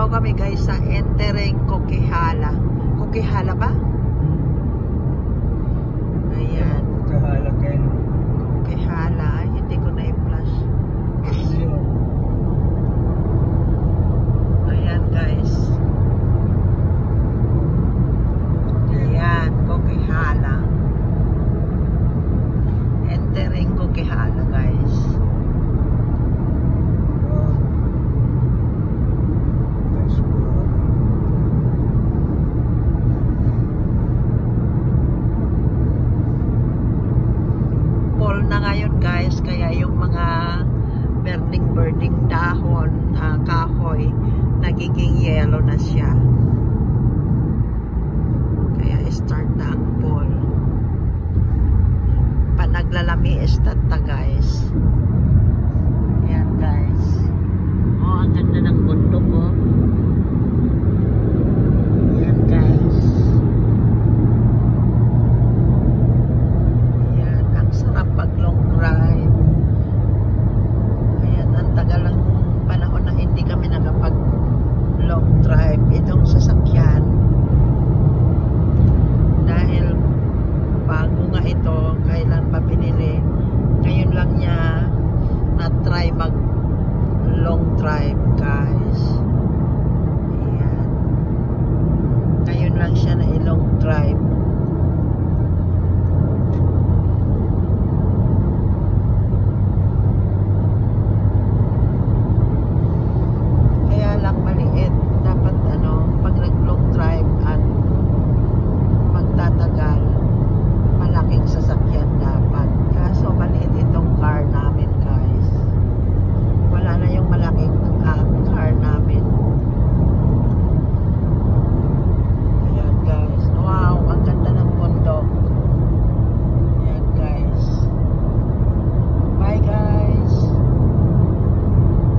kami guys sa entering Coquijala. Coquijala ba? Ayan. Kahala kayo. Coquijala. Ay, hindi ko na i-flash. Ayan guys. Ayan, Coquijala. Entering Coquijala guys. Fall na ngayon guys, kaya yung mga burning dahon, kahoy, nagiging yellow na siya. Kaya start na ang fall. Panaglalami start na guys. Ayan guys. Oh, ang ganda ng bundok oh. Ayan guys. Ayan, ang sarap pag long drive. Ayan, ang tagal ng panahon na hindi kami nakapag long drive itong sasakyan. Dahil bago nga ito, kailan pa pinili. Ngayon lang niya na-try mag long drive.